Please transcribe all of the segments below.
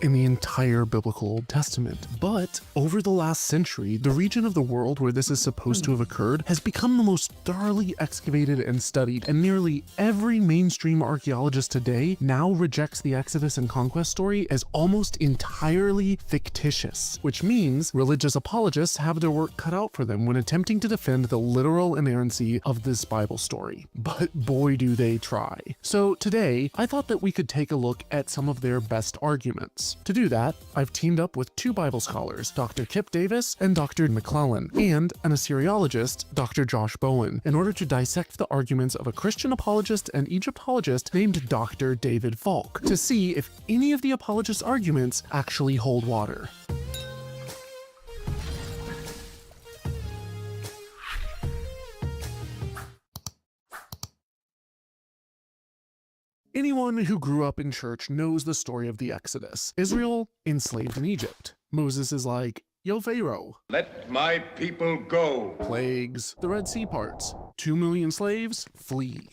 in the entire biblical Old Testament. But over the last century, the region of the world where this is supposed to have occurred has become the most thoroughly excavated and studied, and nearly every mainstream archaeologist today now rejects the Exodus and conquest story as almost entirely fictitious, which means religious apologists have their work cut out for them when attempting to defend the literal inerrancy of this Bible story. But boy do they try. So today, I thought that we could take a look at some of their best arguments. To do that, I've teamed up with two Bible scholars, Dr. Kip Davis and Dr. McClellan, and an Assyriologist, Dr. Josh Bowen, in order to dissect the arguments of a Christian apologist and Egyptologist named Dr. David Falk, to see if any of the apologists' arguments actually hold water. Anyone who grew up in church knows the story of the Exodus. Israel enslaved in Egypt. Moses is like, "Yo, Pharaoh. Let my people go." Plagues. The Red Sea parts. 2 million slaves flee.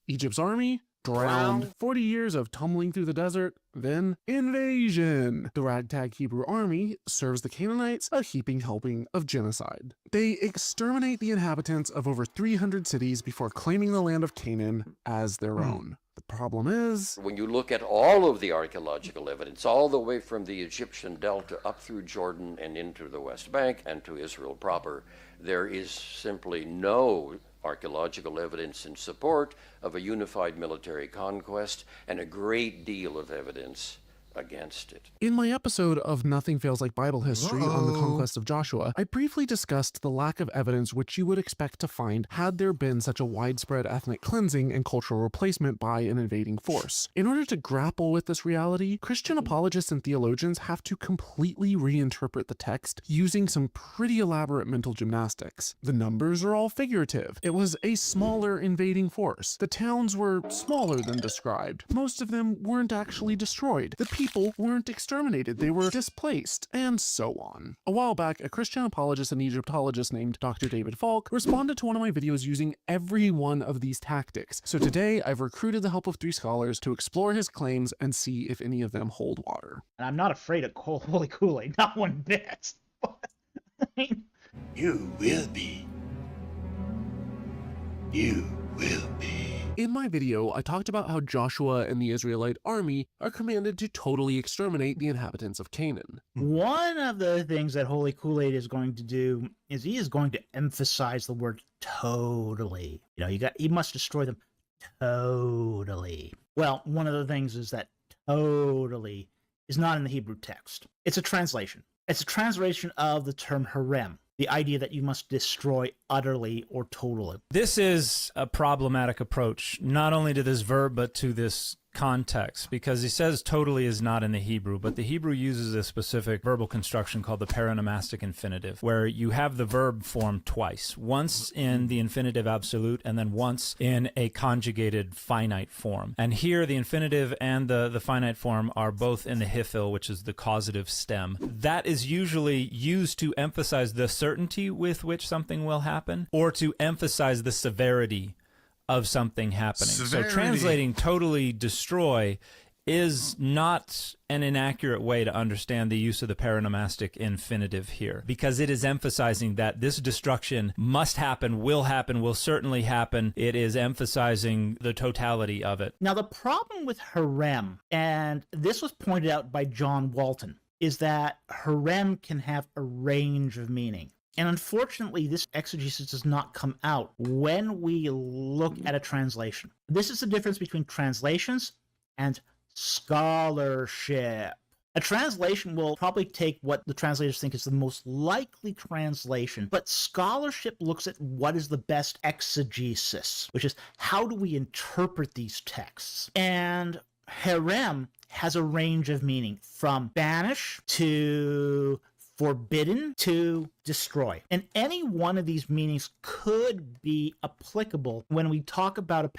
Egypt's army drowned. 40 years of tumbling through the desert, then invasion. The ragtag Hebrew army serves the Canaanites a heaping helping of genocide. They exterminate the inhabitants of over 300 cities before claiming the land of Canaan as their own. The problem is, when you look at all of the archaeological evidence, all the way from the Egyptian delta up through Jordan and into the West Bank and to Israel proper, there is simply no archaeological evidence in support of a unified military conquest, and a great deal of evidence against it. In my episode of Nothing Fails Like Bible History on the conquest of Joshua, I briefly discussed the lack of evidence which you would expect to find had there been such a widespread ethnic cleansing and cultural replacement by an invading force. In order to grapple with this reality, Christian apologists and theologians have to completely reinterpret the text using some pretty elaborate mental gymnastics. The numbers are all figurative. It was a smaller invading force. The towns were smaller than described. Most of them weren't actually destroyed. The people weren't exterminated, they were displaced, and so on. A while back, a Christian apologist and Egyptologist named Dr. David Falk responded to one of my videos using every one of these tactics. So today, I've recruited the help of 3 scholars to explore his claims and see if any of them hold water. And I'm not afraid of holy Kool-Aid, not one bit. You will be. You will be. In my video, I talked about how Joshua and the Israelite army are commanded to totally exterminate the inhabitants of Canaan. One of the things that Holy Kool-Aid is going to do is he is going to emphasize the word totally. You know, you must destroy them totally. Well, one of the things is that totally is not in the Hebrew text. It's a translation. It's a translation of the term harem. The idea that you must destroy utterly or totally. This is a problematic approach, not only to this verb, but to this context, because he says totally is not in the Hebrew, but the Hebrew uses a specific verbal construction called the paronomastic infinitive, where you have the verb form twice, once in the infinitive absolute and then once in a conjugated finite form. And here the infinitive and the finite form are both in the hifil, which is the causative stem. That is usually used to emphasize the certainty with which something will happen, or to emphasize the severity of something happening. Severity. So translating totally destroy is not an inaccurate way to understand the use of the paronomastic infinitive here, because it is emphasizing that this destruction must happen, will certainly happen. It is emphasizing the totality of it. Now, the problem with harem, and this was pointed out by John Walton, is that harem can have a range of meaning. And unfortunately, this exegesis does not come out when we look at a translation. This is the difference between translations and scholarship. A translation will probably take what the translators think is the most likely translation, but scholarship looks at what is the best exegesis, which is how do we interpret these texts? And harem has a range of meaning, from banish to forbidden to destroy. And any one of these meanings could be applicable when we talk about a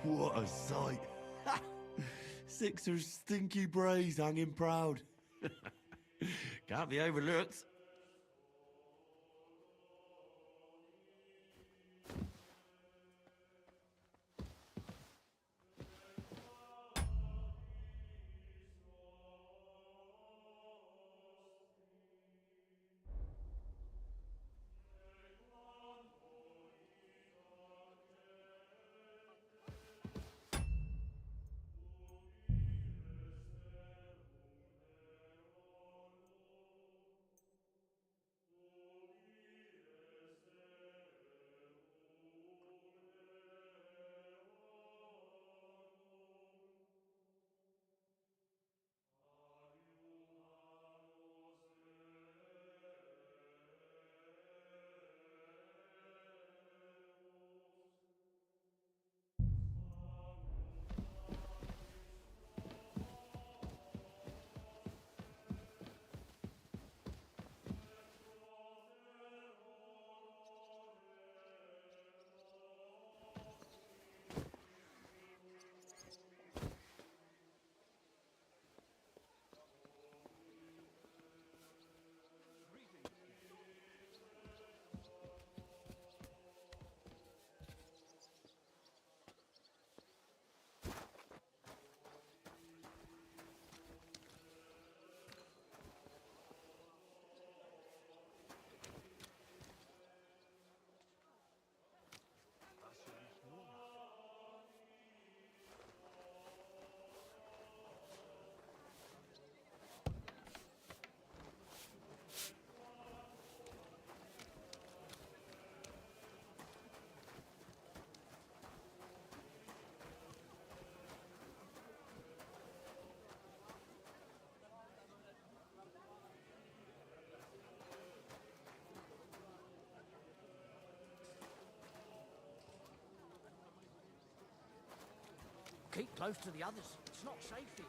What a sight! Sixer's stinky brays hanging proud. Can't be overlooked. Keep close to the others. It's not safe here.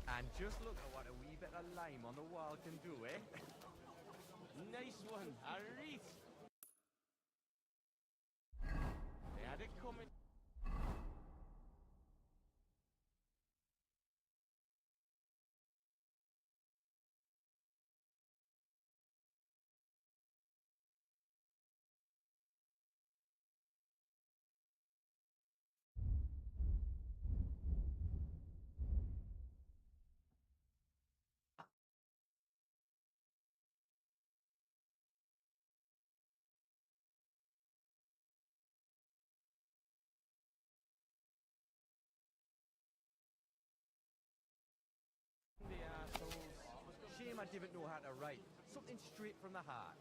And just look at what a wee bit of lime on the wall can do, eh? Nice one, Harry. They had it coming. The assholes. Shame I didn't know how to write. Something straight from the heart.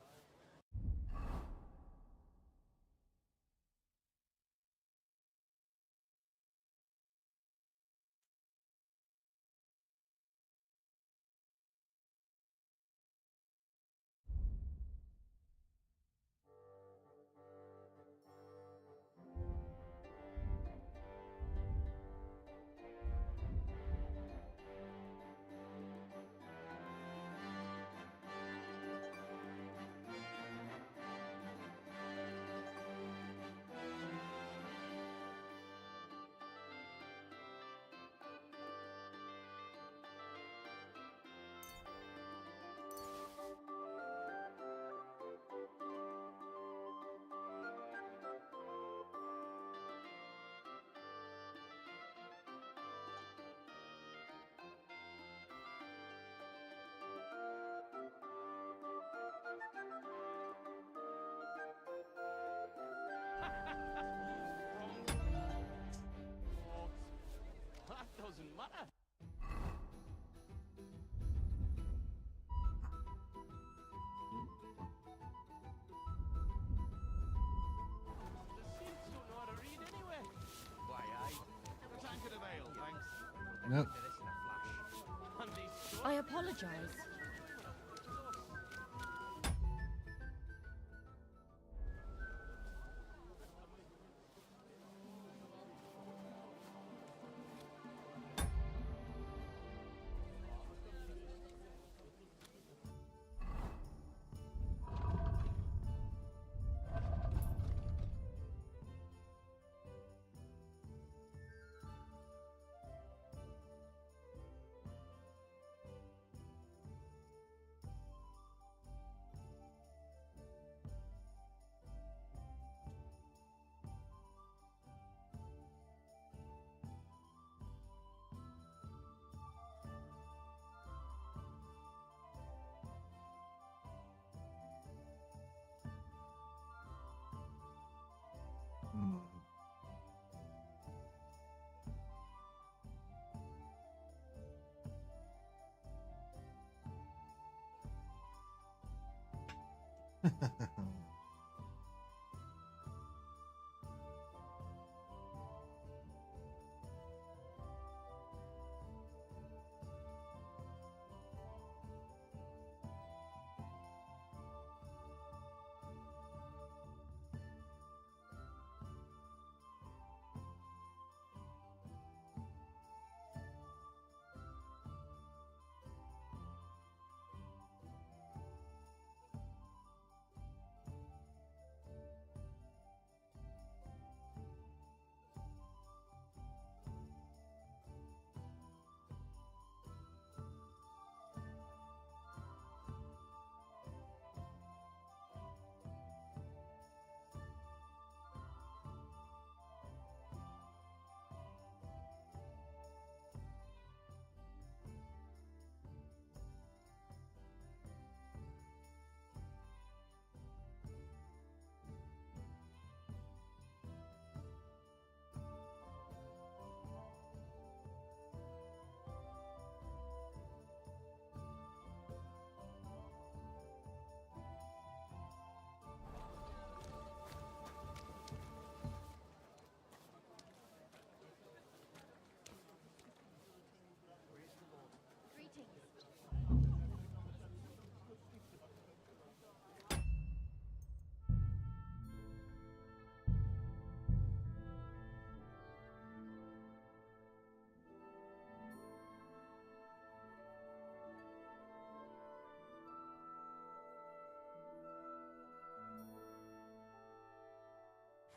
matter? The saints don't know how to read anyway. Why, aye. A tankard of ale, thanks. Nope. Do this in a flash. And these I apologize.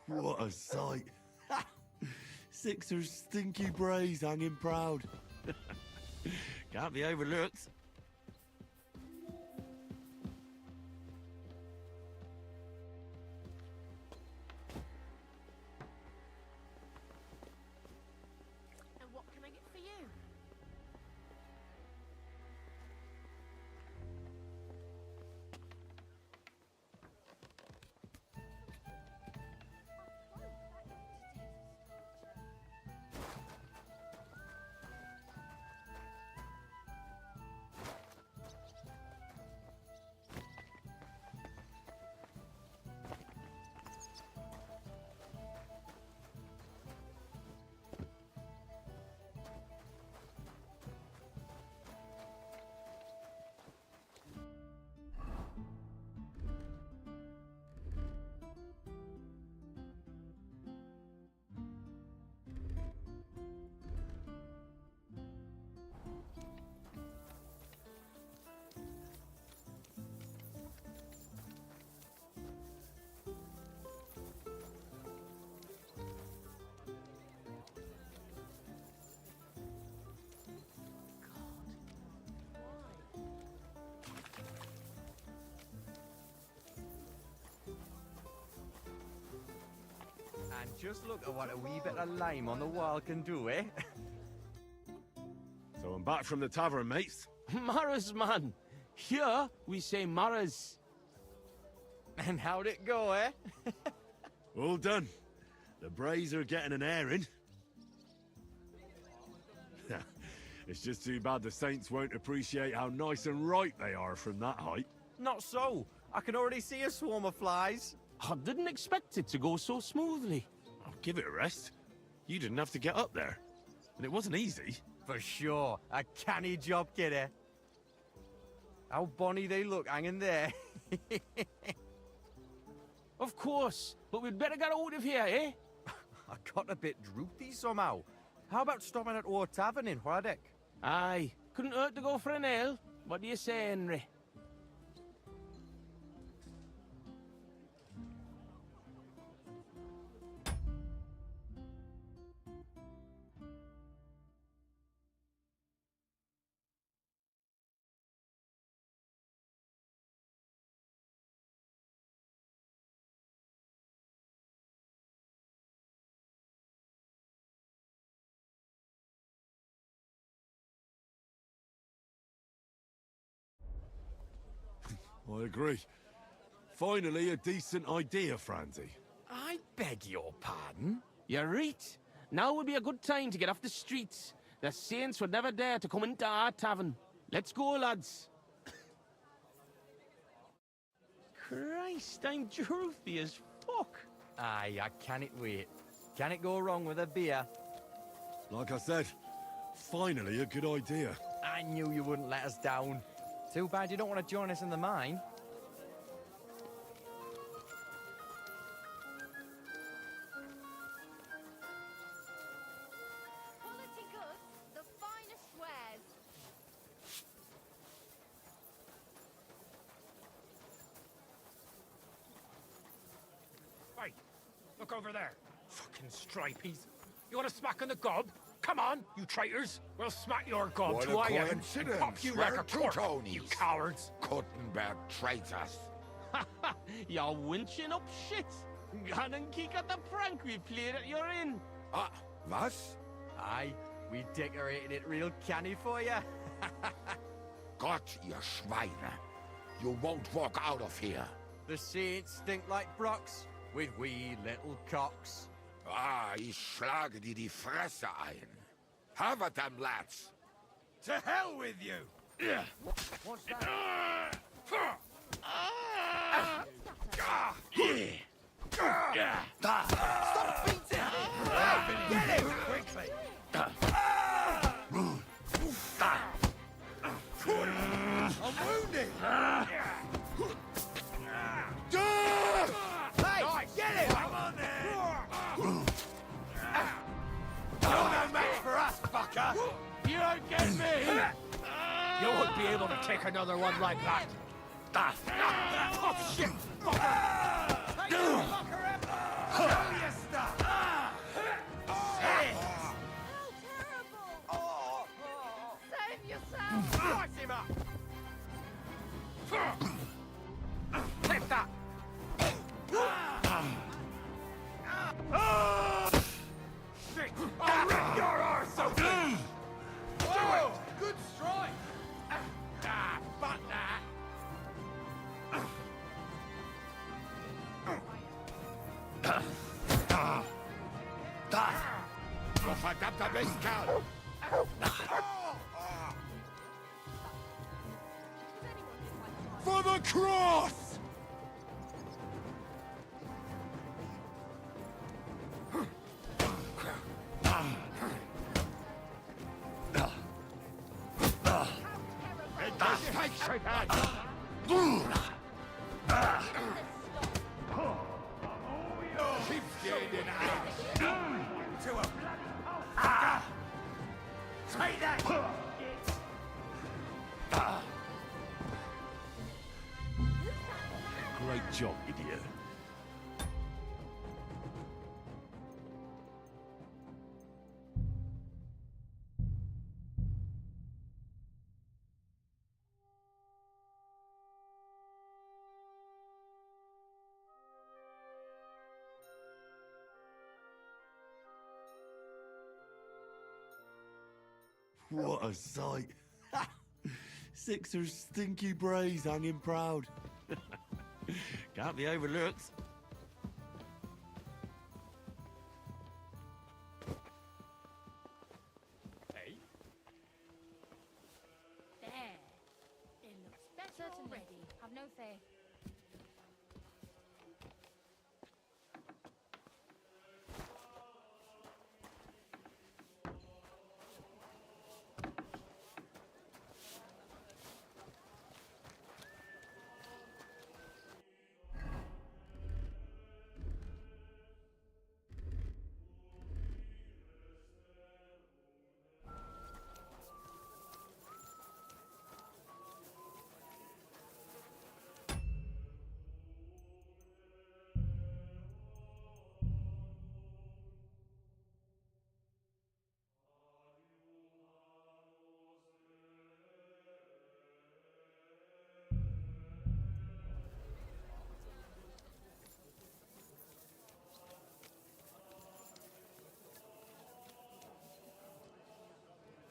What a sight. 6 of stinky braes hanging proud. Can't be overlooked. And what can I get for you? And just look at what a wee bit of lime on the wall can do, eh? So I'm back from the tavern, mates. Maras, man. Here we say Maras. And how'd it go, eh? All done. The braes are getting an airing. It's just too bad the Saints won't appreciate how nice and right they are from that height. Not so. I can already see a swarm of flies. I didn't expect it to go so smoothly. Oh, give it a rest. You didn't have to get up there. And it wasn't easy. For sure. A canny job, kidder. How bonny they look hanging there. Of course, but we'd better get out of here, eh? I got a bit droopy somehow. How about stopping at our tavern in Hradek? Aye, couldn't hurt to go for an ale. What do you say, Henry? I agree. Finally, a decent idea, Franzi. I beg your pardon? You're right. Now would be a good time to get off the streets. The Saints would never dare to come into our tavern. Let's go, lads. Christ, I'm droopy as fuck. Aye, I can't wait. Can it go wrong with a beer? Like I said, finally a good idea. I knew you wouldn't let us down. Too bad you don't want to join us in the mine. Quality goods, the finest wares. Hey, look over there. Fucking stripies. You want to smack in the gob? Come on, you traitors. We'll smack your gob What to a I am and coincidence. pop you We're like a two cork, Tonys. you cowards. Kottenberg traitors. You're winching up shit. Gone and kick at the prank we played at your inn. Ah, was? Aye, we decorated it real canny for you. Gott, ihr Schweine. You won't walk out of here. The Saints stink like brocks, with wee little cocks. Ah, ich schlage dir die Fresse ein. Have at them, lads. To hell with you! What's that? Stop beating me! Get him! Quickly! I'm wounded! Hey! Nice. Get him! Come on then! You're no match for us, fucker! You don't get me! You won't be able to take another one like that. Oh, shit! Take the fucker out! Show your stuff! How terrible! Save yourself! Slice him up! Take that! Shit! I'll rip your arse open! Whoa! Good strike! Fuck that! Du verdammter Mistkerl! For the cross! Das Feigsscheibern! Schimpft dir in den Arsch! To him! Take that! Great job, idiot. What a sight. Sixer's stinky brays hanging proud. Can't be overlooked. Hey, Certainly. Have no fear.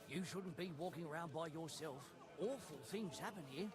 You shouldn't be walking around by yourself. Awful things happen here.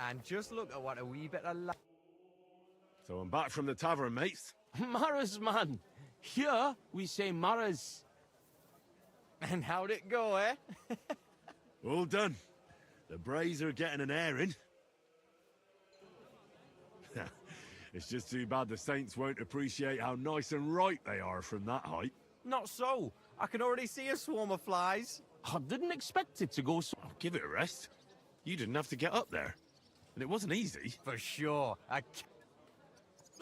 And just look at what a wee bit of So I'm back from the tavern, mates. Maras, man. Here, we say Maras. And how'd it go, eh? All done. The Brays are getting an airing. It's just too bad the Saints won't appreciate how nice and right they are from that height. Not so. I can already see a swarm of flies. I didn't expect it to go so... Oh, give it a rest. You didn't have to get up there. And it wasn't easy. For sure.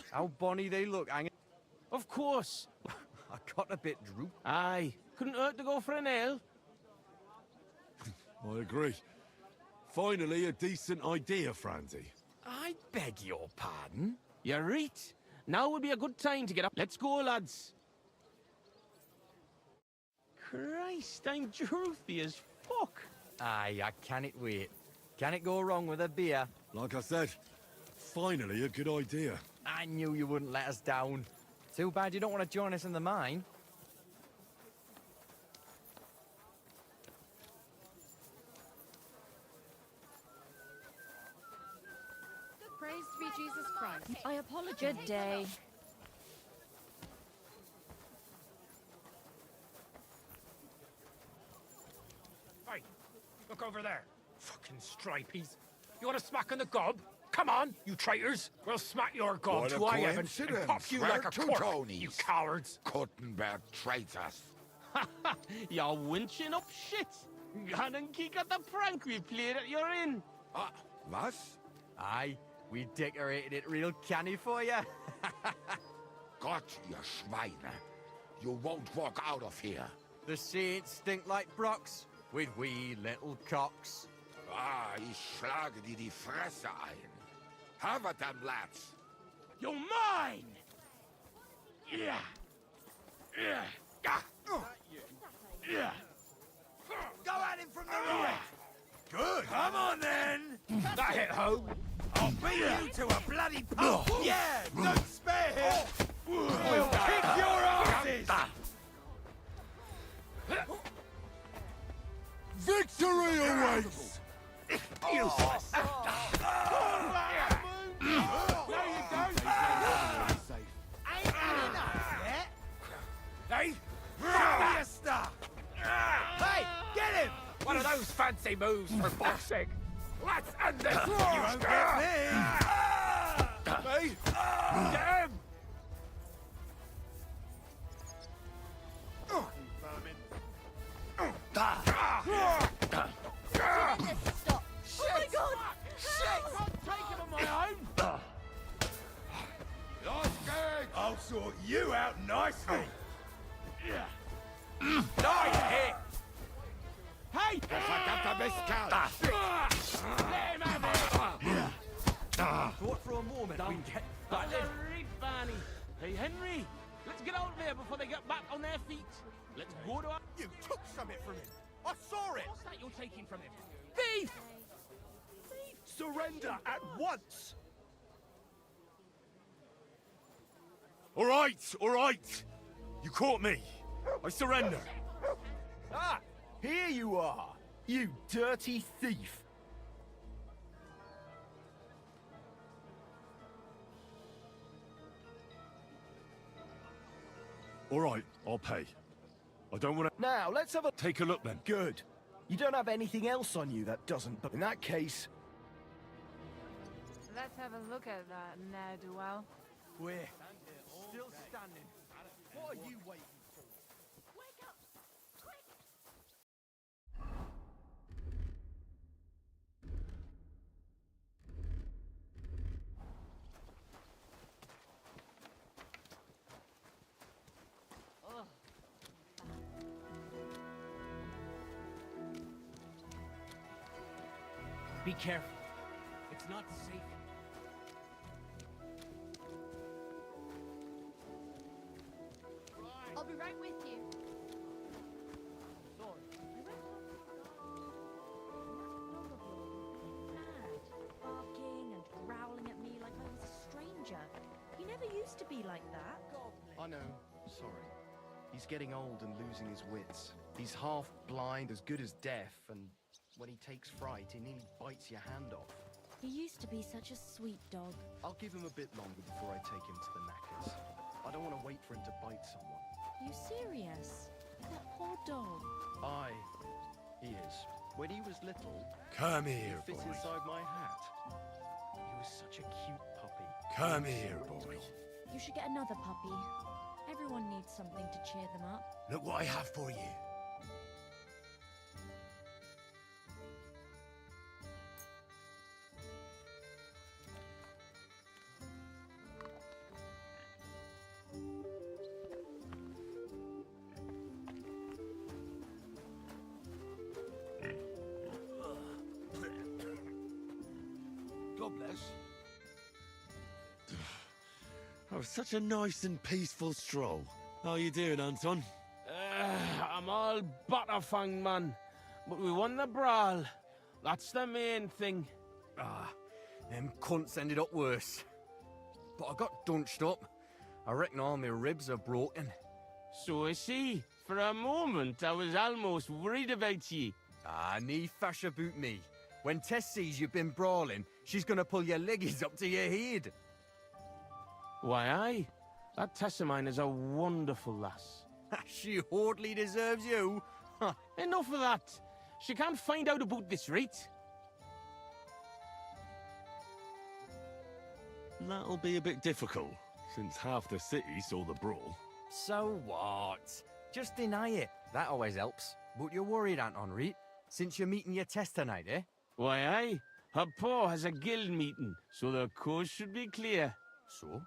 How bonny they look hanging. Of course. I got a bit drooped. Aye. Couldn't hurt to go for an ale. I agree. Finally, a decent idea, Franzi. I beg your pardon? You're right. Now would be a good time to get up. Let's go, lads. Christ, I'm droopy as fuck. Aye, I cannot wait. Can it go wrong with a beer? Like I said, finally a good idea. I knew you wouldn't let us down. Too bad you don't want to join us in the mine. Praise be Jesus Christ. I apologize. Good day. Hey, look over there. Fucking stripies. You want to smack on the gob? Come on, you traitors. We'll smack your gob What to a I Evan and coincidence. pop you Where like a to, cork, Tonys? you cowards. Kottenberg traitors. You're winching up shit. Gone and kick at the prank we played at your inn. Ah, was? Aye, we decorated it real canny for you. Gott, ihr Schweine. You won't walk out of here. The saints stink like brocks, with wee little cocks. Ah, ich schlage dir die Fresse ein. Have at them, lads. You're mine! Yeah. Yeah. Yeah. Go at him from the right! Good. Come on then! That hit home. I'll beat you to a bloody pulp! Yeah, don't spare him! We'll kick your asses! Victory awaits! Useless. Hey! Fiesta! Hey, get him! One of those fancy moves for boxing. Let's end this. You won't get me! Me? Get him! Stop. Oh my god! Shit! I can't take him on my own. sort you out nicely. Nice hit! Hey! Verdammter Mistkerl! Let him have it! Thought for a moment we'd get That's a right, Barney. Hey, Henry, let's get out of there before they get back on their feet. Let's go to our... You took something from him. I saw it. What's that you're taking from him? Thief! Surrender at once. All right, all right. You caught me. I surrender. Ah, here you are, you dirty thief. All right, I'll pay. I don't want to... Now, let's have a... Take a look then. Good. You don't have anything else on you that doesn't, but in that case... Let's have a look at that ne'er-do-well. We're still standing. What are you waiting for? Wake up! Quick! Be careful. It's not safe. I'll be right with you. Mad, barking and growling at me like I was a stranger. He never used to be like that. I know. Sorry. He's getting old and losing his wits. He's half blind, as good as deaf, and when he takes fright, he nearly bites your hand off. He used to be such a sweet dog. I'll give him a bit longer before I take him to the knackers. I don't want to wait for him to bite someone. Are you serious? That poor dog. Aye, he is. When he was little, Come he here, fit boy. inside my hat. He was such a cute puppy. Come here, boy. You should get another puppy. Everyone needs something to cheer them up. Look what I have for you. God bless. Oh, such a nice and peaceful stroll. How you doing, Anton? I'm all butterfang, man. But we won the brawl. That's the main thing. Ah, them cunts ended up worse. But I got dunched up. I reckon all my ribs are broken. So I see. For a moment, I was almost worried about ye. Ah, nee fash about me. When Tess sees you've been brawling, she's gonna pull your leggies up to your head. Why, aye. That Tess of mine is a wonderful lass. She hardly deserves you. Enough of that. She can't find out about this, right? That'll be a bit difficult, since half the city saw the brawl. So what? Just deny it. That always helps. But you're worried, Anton, right? Since you're meeting your Tess tonight, eh? Why, aye. Her pa has a guild meeting, so the coast should be clear. So?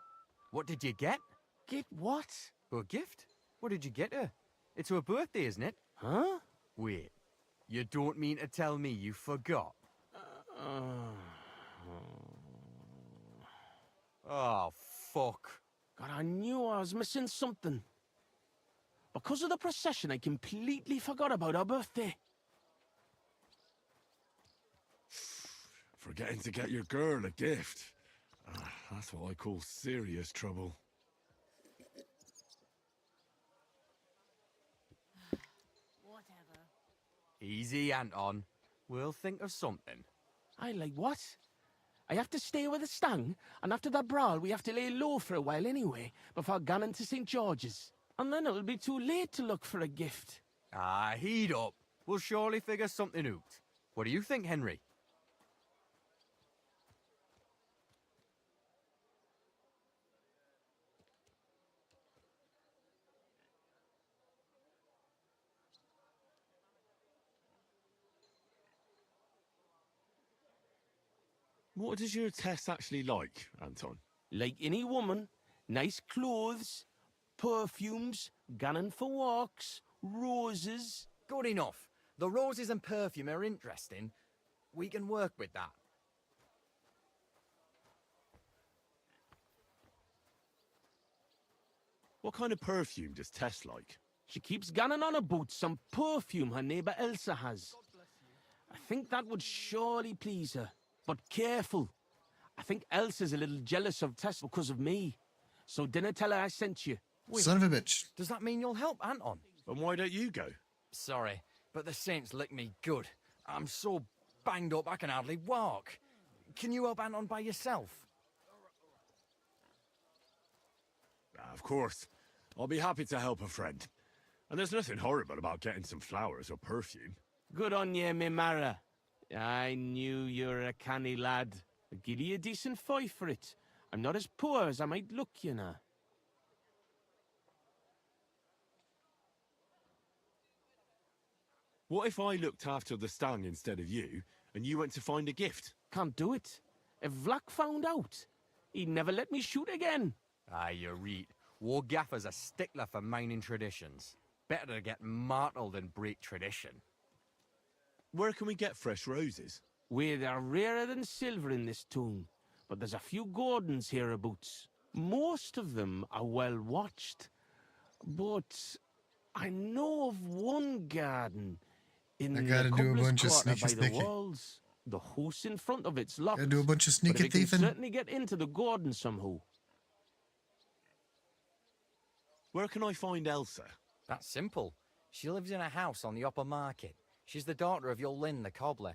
What did you get? Get what? A gift? What did you get her? It's her birthday, isn't it? Huh? Wait. You don't mean to tell me you forgot? Oh, fuck. God, I knew I was missing something. Because of the procession, I completely forgot about her birthday. Forgetting to get your girl a gift. That's what I call serious trouble. Whatever. Easy, Anton. We'll think of something. I like what? I have to stay with the stang, and after that brawl, we have to lay low for a while anyway, before going to St. George's. And then it'll be too late to look for a gift. Ah, heat up. We'll surely figure something out. What do you think, Henry? What does your Tess actually like, Anton? Like any woman, Nice clothes, perfumes, gannon for walks, roses. Good enough. The roses and perfume are interesting. We can work with that. What kind of perfume does Tess like? She keeps gannon on about some perfume her neighbour Elsa has. I think that would surely please her. But careful. I think Elsa's a little jealous of Tess because of me. So dinna tell her I sent you. Son of a bitch. Does that mean you'll help Anton? And why don't you go? Sorry, but the Saints licked me good. I'm so banged up I can hardly walk. Can you help Anton by yourself? Of course. I'll be happy to help a friend. And there's nothing horrible about getting some flowers or perfume. Good on ye, me Mara. I knew you were a canny lad. I'll give you a decent fife for it. I'm not as poor as I might look, you know. What if I looked after the stang instead of you, and you went to find a gift? Can't do it. If Vlack found out, he'd never let me shoot again. Aye, you're right. War Gaffer's a stickler for mining traditions. Better to get martyred than break tradition. Where can we get fresh roses? Well, they're rarer than silver in this town, but there's a few gardens hereabouts. Most of them are well watched. But I know of one garden in I gotta the do a cobbler's bunch of quarter by sneaky the sneaky. walls. The house in front of it's locked. Gotta do a bunch of but sneaky we can thieving. certainly get into the garden somehow. Where can I find Elsa? That's simple. She lives in a house on the upper market. She's the daughter of your Lynn, the cobbler.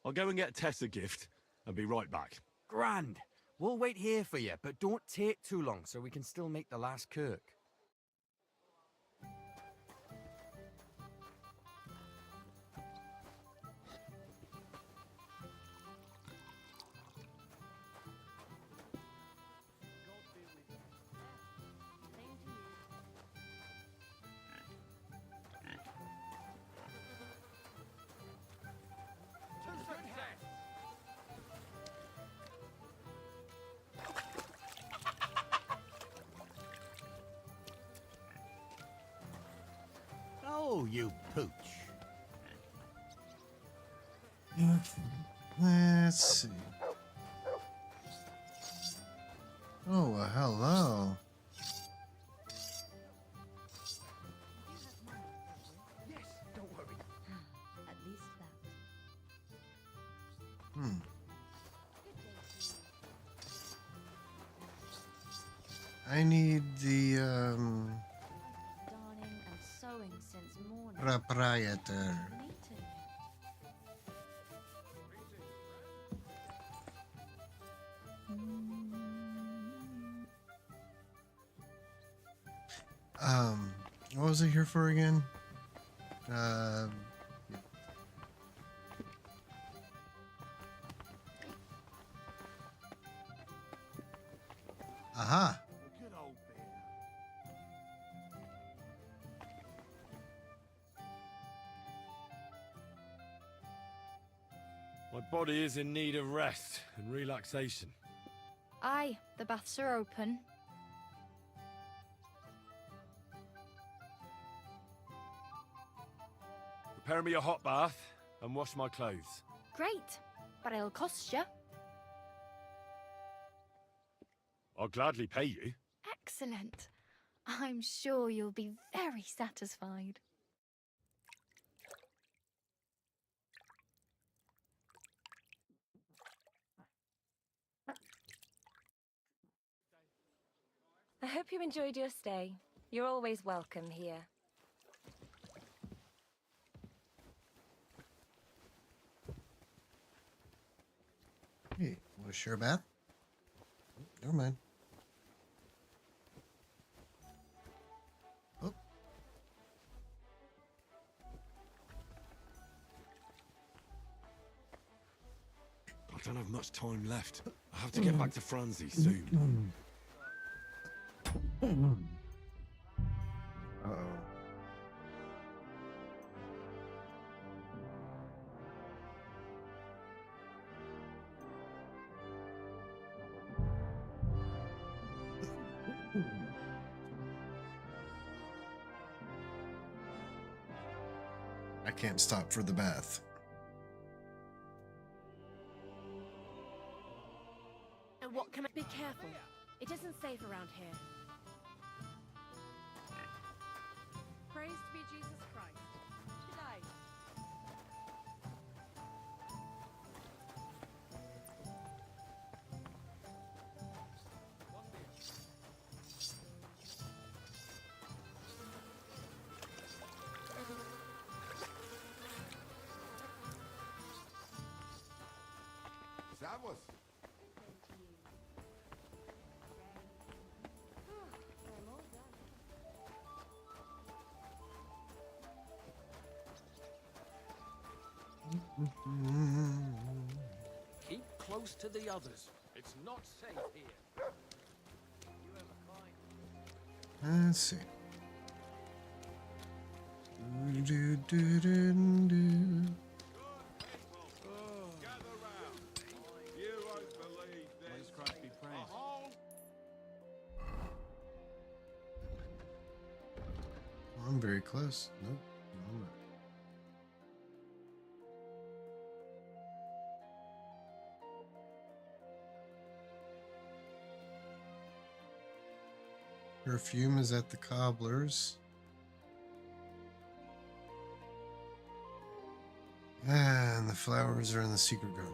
I'll go and get Tess a gift, and be right back. Grand. We'll wait here for you, but don't take too long so we can still make the last kirk. Oh, you pooch. Let's see. Oh, hello. At least that. I need the Darning and sewing since morning. proprietor. Me too. What was I here for again? Aha. Good old bear. My body is in need of rest and relaxation. Aye, the baths are open. Prepare me a hot bath and wash my clothes. Great, but it'll cost you. I'll gladly pay you. Excellent. I'm sure you'll be very satisfied. I hope you enjoyed your stay. You're always welcome here. Hey, want to share a bath? Never mind. Oh. I don't have much time left. I have to get back to Franzi soon. Uh-oh. can't stop for the bath. And what can I be careful? It isn't safe around here. Praise to be Jesus Christ. Today. Servus. Keep close to the others. It's not safe here. Let's see. Do, do, do, do, do. Gather round. You won't believe this. Praise Christ be praised. I'm very close. Nope. No, I'm not. Perfume is at the cobbler's. And the flowers are in the secret garden.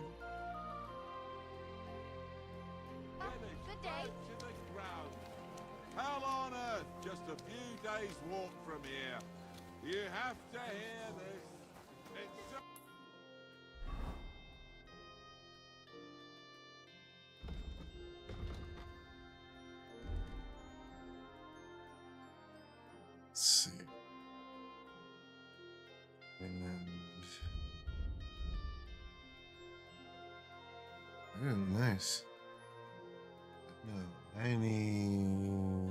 Good day. To the ground. Hell on earth, just a few days' walk from here. You have to hear this. It's so Let's see. And oh, nice. No, I need.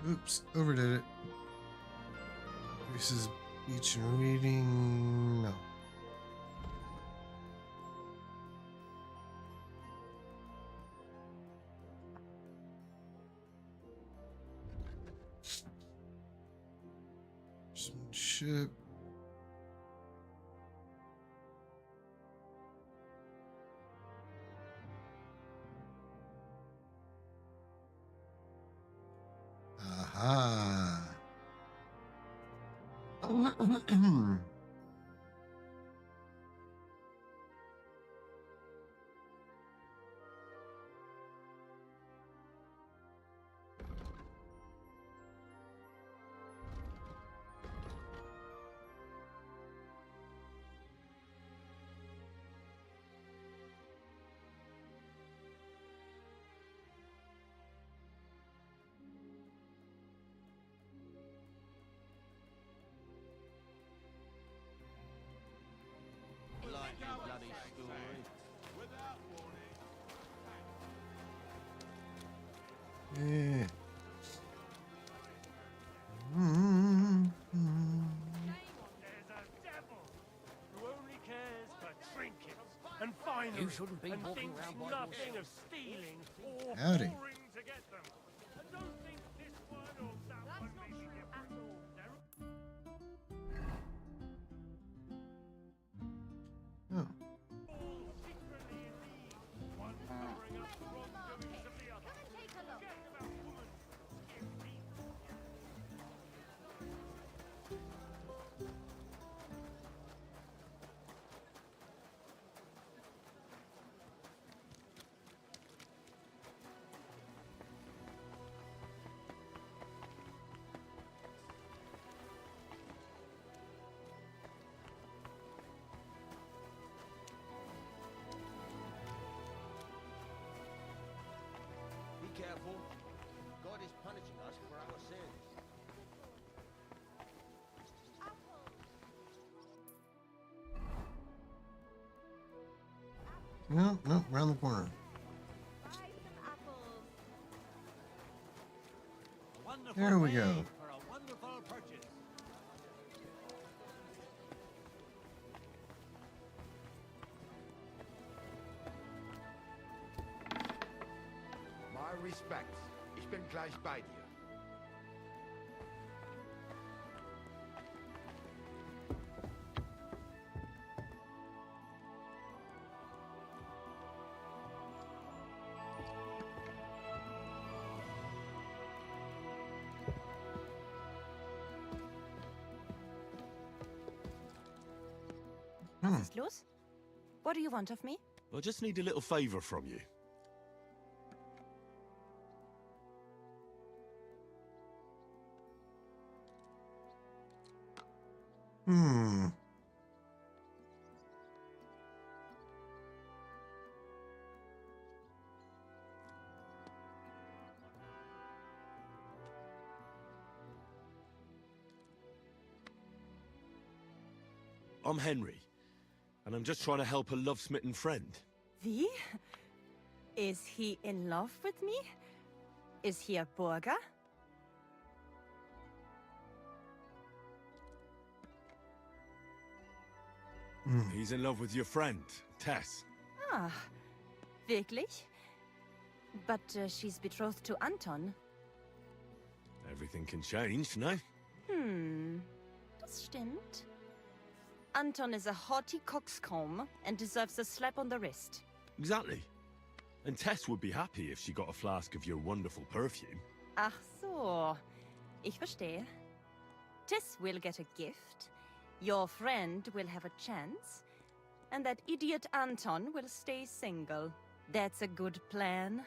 Oops, overdid it. Increases speech and reading. No. Ship. Aha. Like your bloody story. without warning. Yeah. There's a devil who only cares for trinkets and finery You shouldn't be and walking thinks around by nothing yourself. of stealing or Howdy. pouring to get them. And don't think this one or that one may be different. They're Oh. all secretly in league, one covering up the wrongdoings of the other. Come and take a look. Forget about woman. Give me Be careful. God is punishing us for our sins. No, no, around the corner. Buy some apples. There we go. For a wonderful purchase. My respects. Ich bin gleich bei dir. Was ist los? What do you want of me? I just need a little favor from you. Hmm. I'm Henry, and I'm just trying to help a love-smitten friend. Wie? Is he in love with me? Is he a Burger? He's in love with your friend, Tess. Ah, wirklich? But she's betrothed to Anton. Everything can change, no? Das stimmt. Anton is a haughty coxcomb and deserves a slap on the wrist. Exactly. And Tess would be happy if she got a flask of your wonderful perfume. Ach so. Ich verstehe. Tess will get a gift. Your friend will have a chance. And that idiot Anton will stay single. That's a good plan.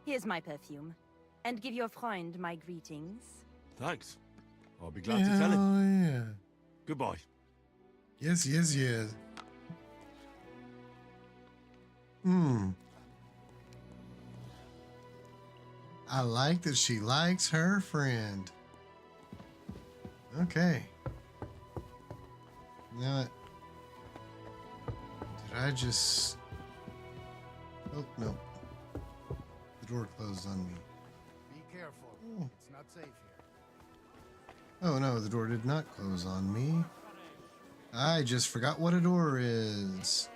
Here's my perfume. And give your friend my greetings. Thanks. I'll be glad to tell him. Oh, yeah. Goodbye. Yes, yes, yes. I like that she likes her friend. Okay. Now, did I just... Oh, no. The door closed on me. Be careful. Oh. It's not safe here. Oh, no, the door did not close on me. I just forgot what a door is.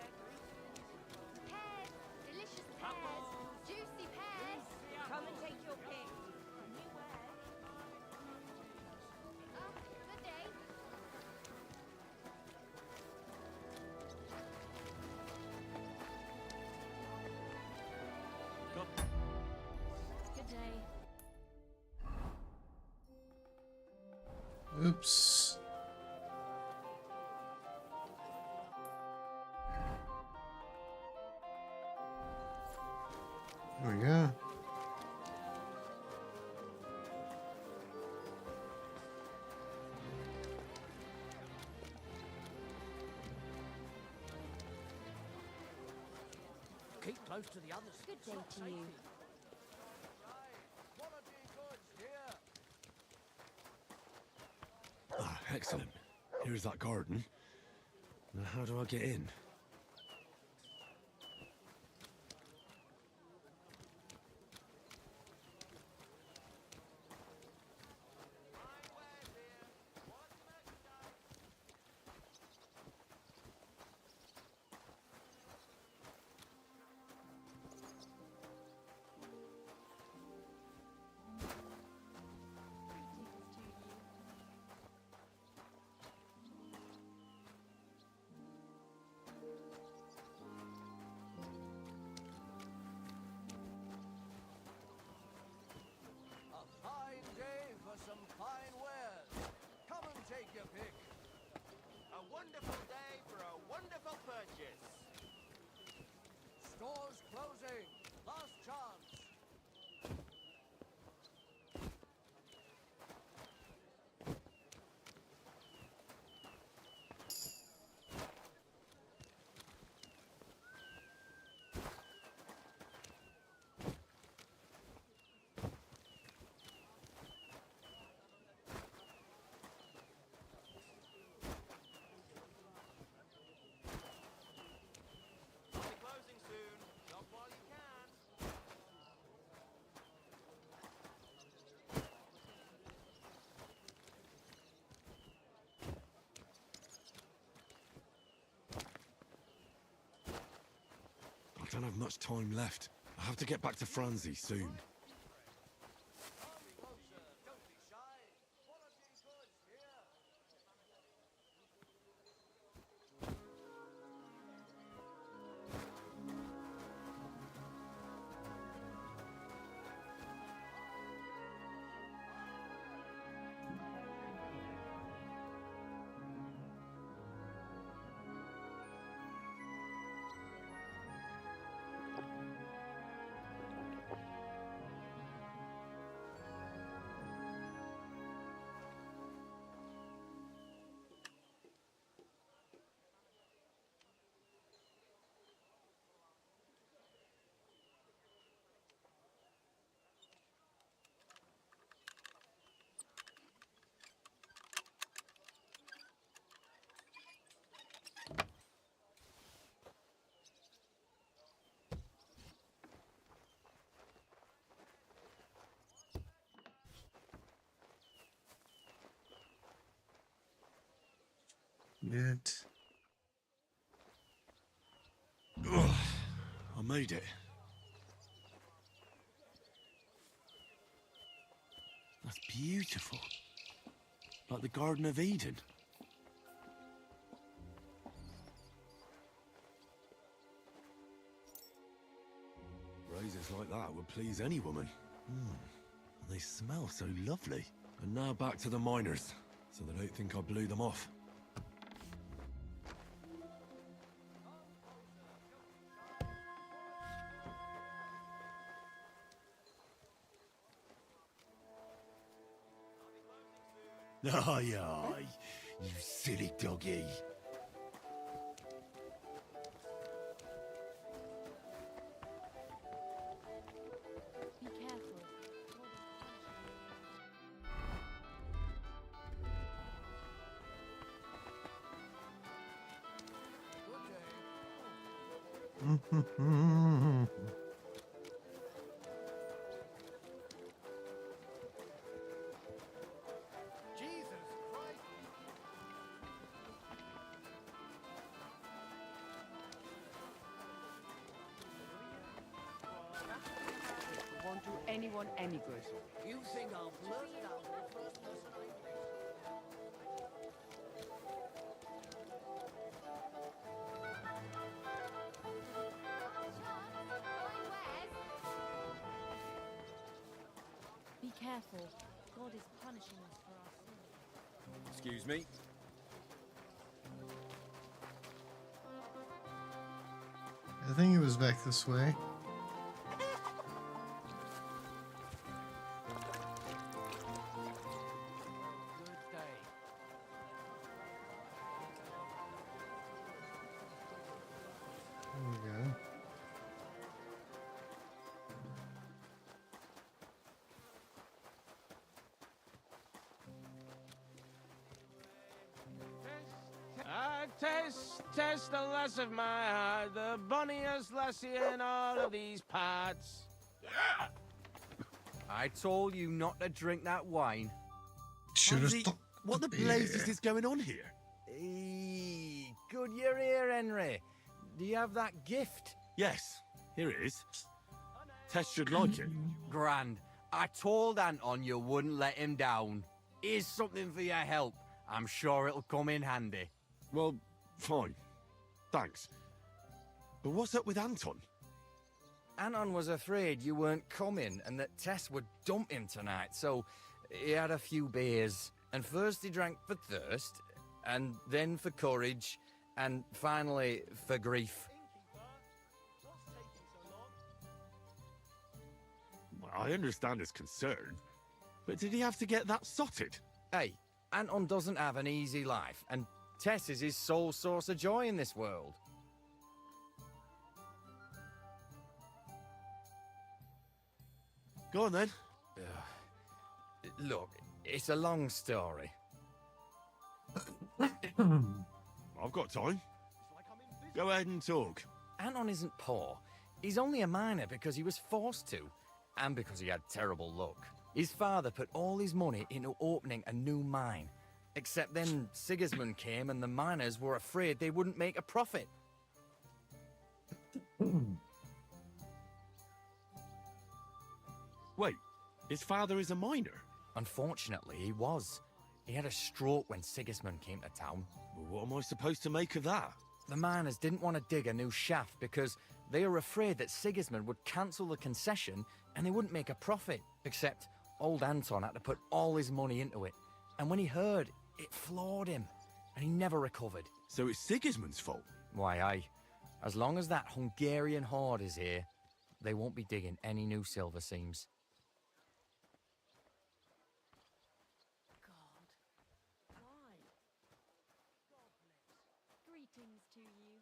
Pears, delicious pears, juicy pears. Come and take your pick. Good day. Good day. Oops. There we go. Keep close to the others. Good day to you. Ah, excellent. Here's that garden. Now, how do I get in? Fine day for some fine wares. Come and take your pick. A wonderful day for a wonderful purchase. Stores closing. Last chance. I'll be closing soon. Shop while you can. I don't have much time left. I have to get back to Franzi soon. It. Ugh, I made it. That's beautiful. Like the Garden of Eden. Roses like that would please any woman. And they smell so lovely. And now back to the miners, so they don't think I blew them off. Aye, aye, you silly doggy. Be careful. Won't do anyone any good. You think I'll blurt it out to the first person I meet? Be careful. God is punishing us for our sins. Excuse me. I think it was back this way. There we go. Test the lass of my heart, the bonniest lassie in all of these parts. I told you not to drink that wine. Should have stopped. What the blazes is going on here? Good you're here, Henry. Do you have that gift? Yes, here it is. Tess should like it. Grand. I told Anton you wouldn't let him down. Here's something for your help. I'm sure it'll come in handy. Well, fine. Thanks. But what's up with Anton? Anton was afraid you weren't coming and that Tess would dump him tonight, so he had a few beers. And first he drank for thirst, and then for courage, and finally for grief. Well, I understand his concern, but did he have to get that sotted? Hey, Anton doesn't have an easy life, and Tess is his sole source of joy in this world. Go on then. Look, it's a long story. I've got time. Go ahead and talk. Anton isn't poor. He's only a miner because he was forced to, and because he had terrible luck. His father put all his money into opening a new mine. Except then Sigismund came and the miners were afraid they wouldn't make a profit. Wait, his father is a miner? Unfortunately, he was. He had a stroke when Sigismund came to town. Well, what am I supposed to make of that? The miners didn't want to dig a new shaft because they were afraid that Sigismund would cancel the concession and they wouldn't make a profit. Except old Anton had to put all his money into it. And when he heard, it floored him, and he never recovered. So it's Sigismund's fault? Why, aye. As long as that Hungarian horde is here, they won't be digging any new silver seams. God. Why? God bless. Greetings to you.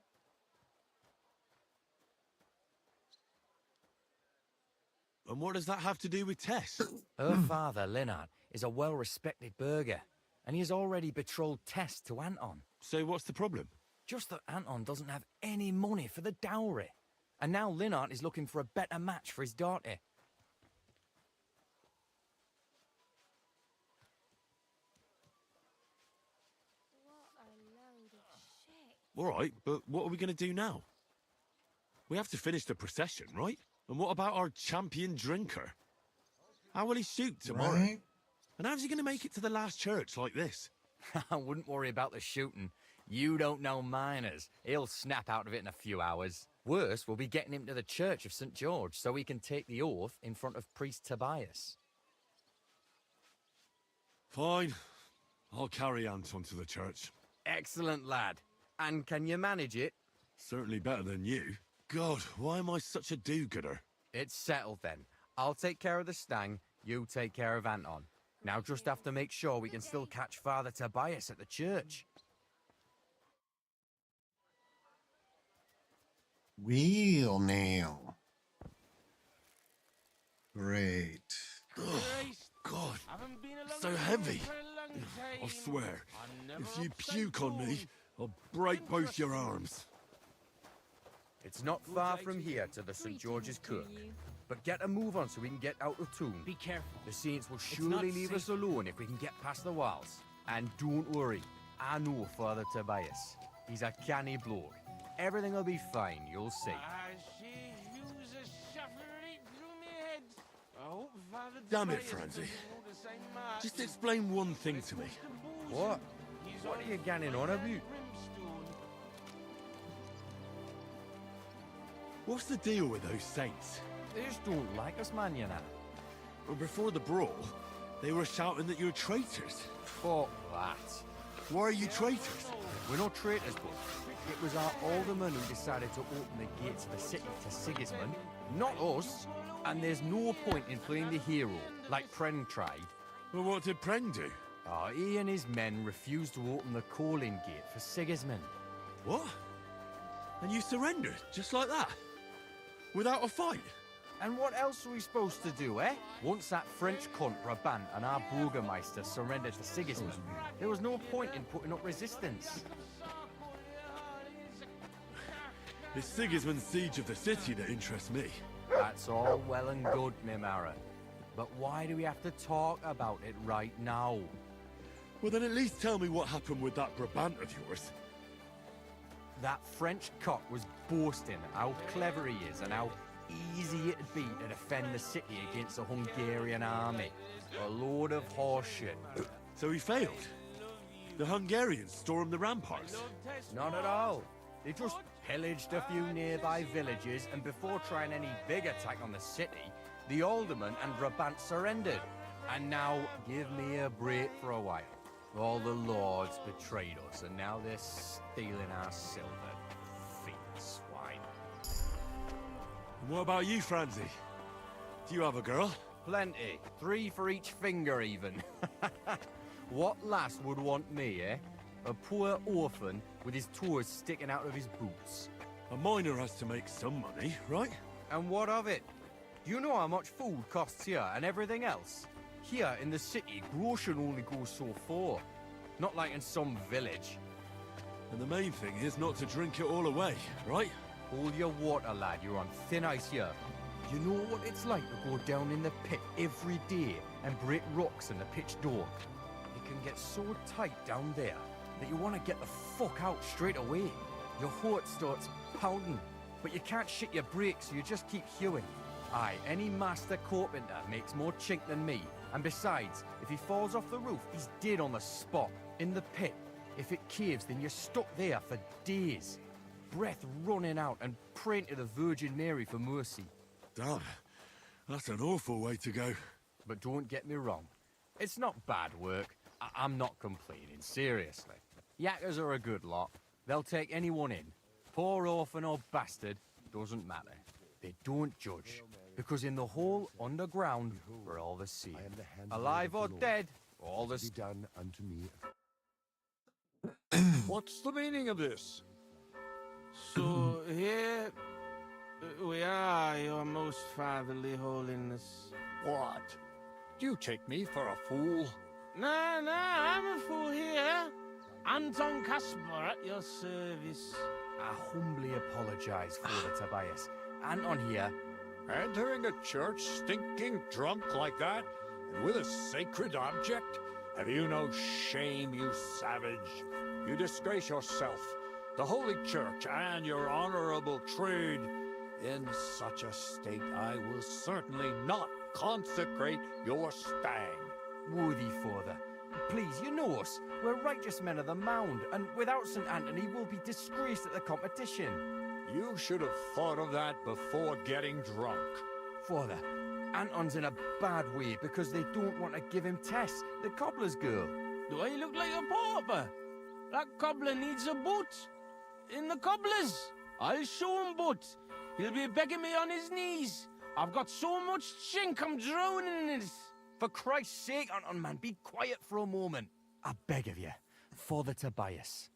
And what does that have to do with Tess? Her father, Lennart, is a well-respected burgher, and he has already betrothed Tess to Anton. So what's the problem? Just that Anton doesn't have any money for the dowry. And now Lennart is looking for a better match for his daughter. What a load of All right, but what are we going to do now? We have to finish the procession, right? And what about our champion drinker? How will he shoot tomorrow? Right? And how's he going to make it to the last church like this? I wouldn't worry about the shooting. You don't know miners. He'll snap out of it in a few hours. Worse, we'll be getting him to the Church of St. George so he can take the oath in front of Priest Tobias. Fine. I'll carry Anton to the church. Excellent, lad. And can you manage it? Certainly better than you. God, why am I such a do-gooder? It's settled then. I'll take care of the stang, you take care of Anton. Now just have to make sure we can still catch Father Tobias at the church. Wheel now. Great. God, so heavy. I swear, if you puke on me, I'll break both your arms. It's not far from here to the St. George's Kirk. But get a move on so we can get out of town. Be careful. The Saints will not surely leave safe. us alone if we can get past the walls. And don't worry, I know Father Tobias. He's a canny bloke. Everything will be fine, you'll see. Damn it, Francie. Just explain one thing to me. What? What are you ganning on about? What's the deal with those saints? They just don't like us, man, you know. Well, before the brawl, they were shouting that you're traitors. Fuck that. Why are you traitors? We're not traitors, but it was our alderman who decided to open the gates of the city to Sigismund, not us. And there's no point in playing the hero, like Pren tried. Well, what did Pren do? He and his men refused to open the calling gate for Sigismund. What? And you surrendered, just like that? Without a fight? And what else are we supposed to do, eh? Once that French cunt Brabant and our Burgermeister surrendered to Sigismund, there was no point in putting up resistance. It's Sigismund's siege of the city that interests me. That's all well and good, Mimara. But why do we have to talk about it right now? Well, then at least tell me what happened with that Brabant of yours. That French cock was boasting how clever he is and how easy it'd be to defend the city against a Hungarian army. A load of horseshit. So he failed? The Hungarians stormed the ramparts? Not at all. They just pillaged a few nearby villages, and before trying any big attack on the city, the alderman and Brabant surrendered. And now, give me a break for a while. All the lords betrayed us, and now they're stealing our silver. Fiend swine. And what about you, Francie? Do you have a girl? Plenty. 3 for each finger, even. What lass would want me, eh? A poor orphan with his toes sticking out of his boots. A miner has to make some money, right? And what of it? Do you know how much food costs here and everything else? Here in the city, grocery only goes so far. Not like in some village. And the main thing is not to drink it all away, right? Hold your water, lad. You're on thin ice here. You know what it's like to go down in the pit every day and break rocks in the pitch dark? It can get so tight down there that you want to get the fuck out straight away. Your heart starts pounding, but you can't shit your brakes, so you just keep hewing. Aye, any master carpenter makes more chink than me. And besides, if he falls off the roof, he's dead on the spot, in the pit. If it caves, then you're stuck there for days. Breath running out and praying to the Virgin Mary for mercy. Damn, that's an awful way to go. But don't get me wrong, it's not bad work. I'm not complaining, seriously. Yakkers are a good lot. They'll take anyone in. Poor orphan or bastard, doesn't matter. They don't judge, because in the whole underground, we're all the same. Alive or dead, all the done unto me. What's the meaning of this? So here we are, your most fatherly holiness. What? Do you take me for a fool? Nah, I'm a fool here. Anton Kasper at your service. I humbly apologize, Father Tobias. Anton here. Entering a church stinking drunk like that, and with a sacred object? Have you no shame, you savage? You disgrace yourself, the Holy Church, and your honorable trade. In such a state, I will certainly not consecrate your stag. Worthy father, please, you know us. We're righteous men of the Mound, and without St. Anthony, we'll be disgraced at the competition. You should have thought of that before getting drunk. Father, Anton's in a bad way because they don't want to give him Tess, the cobbler's girl. Do I look like a pauper? That cobbler needs a boot. In the cobbler's. I'll show him boot. He'll be begging me on his knees. I've got so much chink, I'm drowning in it. For Christ's sake, Anton, man, be quiet for a moment. I beg of you, Father Tobias.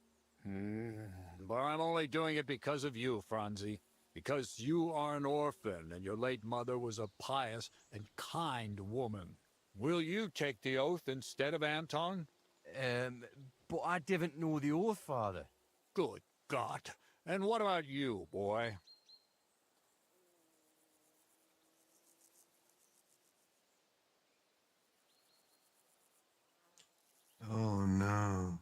But I'm only doing it because of you, Franzi. Because you are an orphan, and your late mother was a pious and kind woman. Will you take the oath instead of Anton? But I didn't know the oath, Father. Good God. And what about you, boy? Oh no.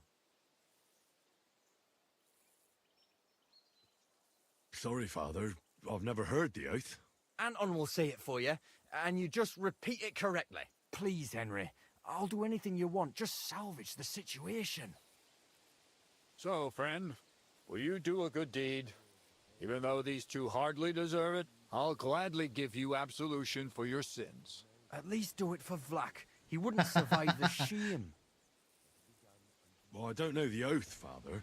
Sorry, Father. I've never heard the oath. Anton will say it for you, and you just repeat it correctly. Please, Henry. I'll do anything you want. Just salvage the situation. So, friend, will you do a good deed? Even though these two hardly deserve it, I'll gladly give you absolution for your sins. At least do it for Vlak. He wouldn't survive the shame. Well, I don't know the oath, Father,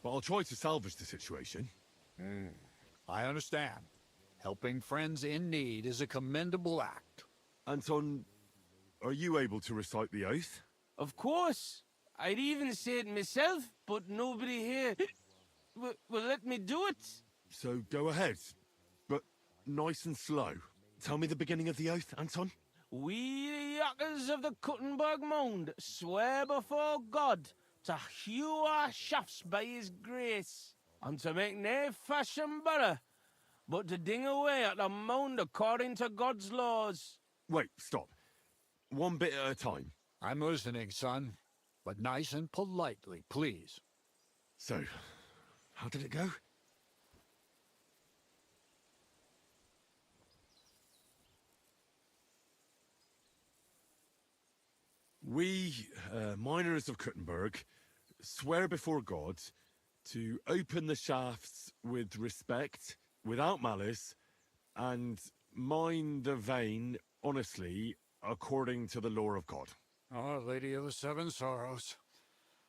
but I'll try to salvage the situation. I understand. Helping friends in need is a commendable act. Anton, are you able to recite the oath? Of course. I'd even say it myself, but nobody here will let me do it. So go ahead, but nice and slow. Tell me the beginning of the oath, Anton. We, the yakkers of the Kuttenberg Mound, swear before God to hew our shafts by his grace, and to make nae fashion better, but to ding away at the mound according to God's laws. Wait, stop. One bit at a time. I'm listening, son, but nice and politely, please. So, how did it go? We, miners of Kuttenberg, swear before God to open the shafts with respect, without malice, and mine the vein honestly, according to the law of God. Our Lady of the Seven Sorrows.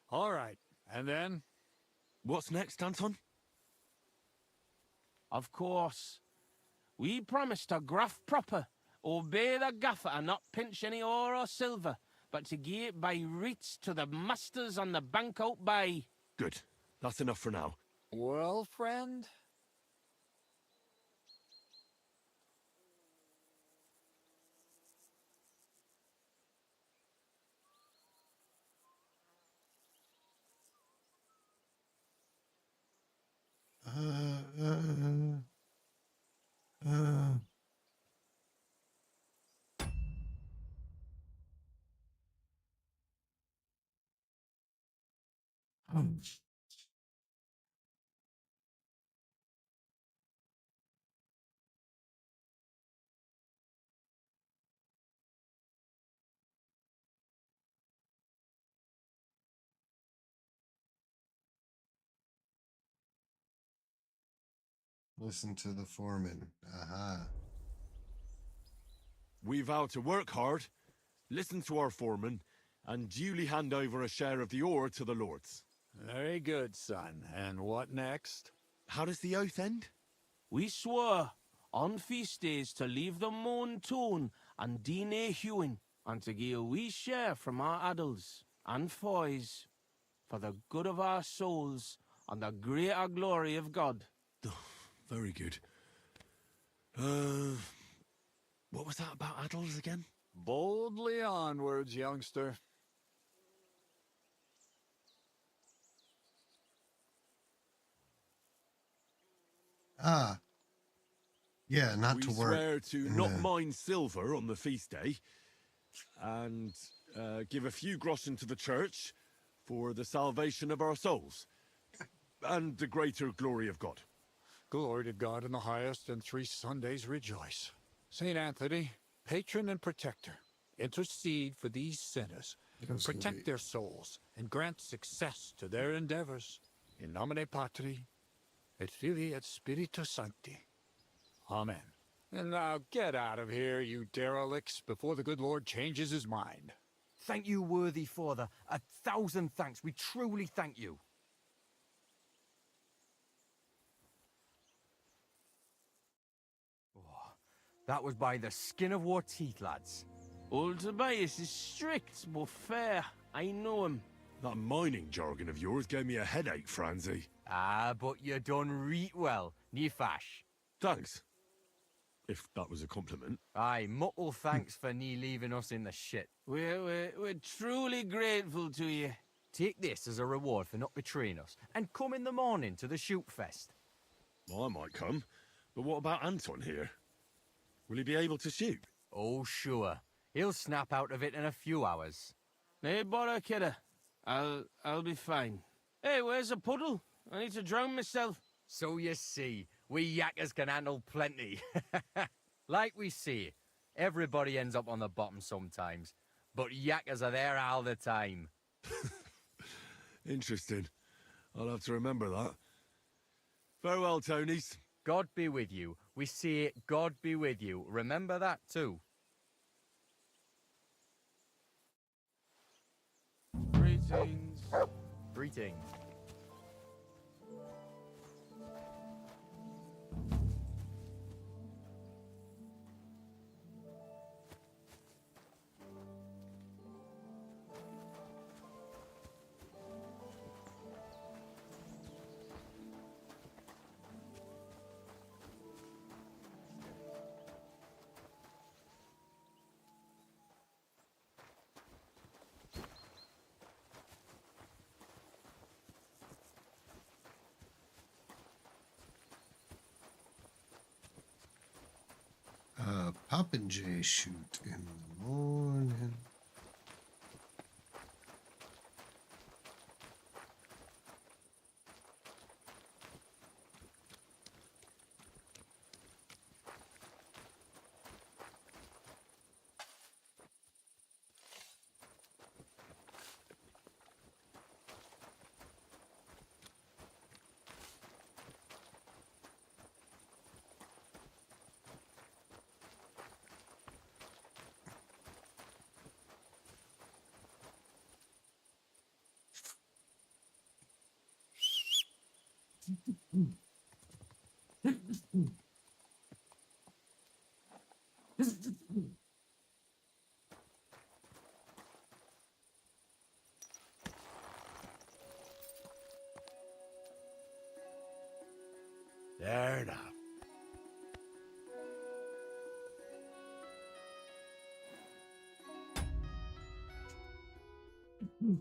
All right, and then? What's next, Anton? Of course. We promise to graft proper, obey the gaffer, and not pinch any ore or silver, but to gie it by reets to the masters on the bank out by. Good. That's enough for now. Well, friend? Listen to the foreman. Aha. We vow to work hard, listen to our foreman, and duly hand over a share of the ore to the lords. Very good, son. And what next? How does the oath end? We swore on feast days to leave the moan tune and do nae hewing, and to gie a wee share from our addles and foys for the good of our souls and the greater glory of God. Very good. What was that about addles again? Boldly onwards, youngster. Ah. Yeah, not to work. We swear to not mine silver on the feast day, and give a few groschen to the church for the salvation of our souls. and the greater glory of God. Glory to God in the highest, and 3 Sundays rejoice. Saint Anthony, patron and protector, intercede for these sinners, protect their souls, and grant success to their endeavors. In nomine Patri, et Filii, et Spiritus Sancti. Amen. And now get out of here, you derelicts, before the good Lord changes his mind. Thank you, worthy father. 1,000 thanks. We truly thank you. Oh, that was by the skin of our teeth, lads. Old Tobias is strict but fair. I know him. That mining jargon of yours gave me a headache, Franzi. Ah, but you done reet well, nie fash. Thanks. If that was a compliment. Aye, muckle thanks for nie leaving us in the shit. We're truly grateful to you. Take this as a reward for not betraying us, and come in the morning to the shoot fest. Well, I might come, but what about Anton here? Will he be able to shoot? Oh, sure. He'll snap out of it in a few hours. Hey, bother, kidder. I'll be fine. Hey, where's the puddle? I need to drown myself. So you see, we yakkers can handle plenty. Like we see, everybody ends up on the bottom sometimes, but yakkers are there all the time. Interesting. I'll have to remember that. Farewell, Tonys. God be with you. We say God be with you. Remember that too. Greetings. Greetings. Popinjay shoot in the morning. There now. Hmm.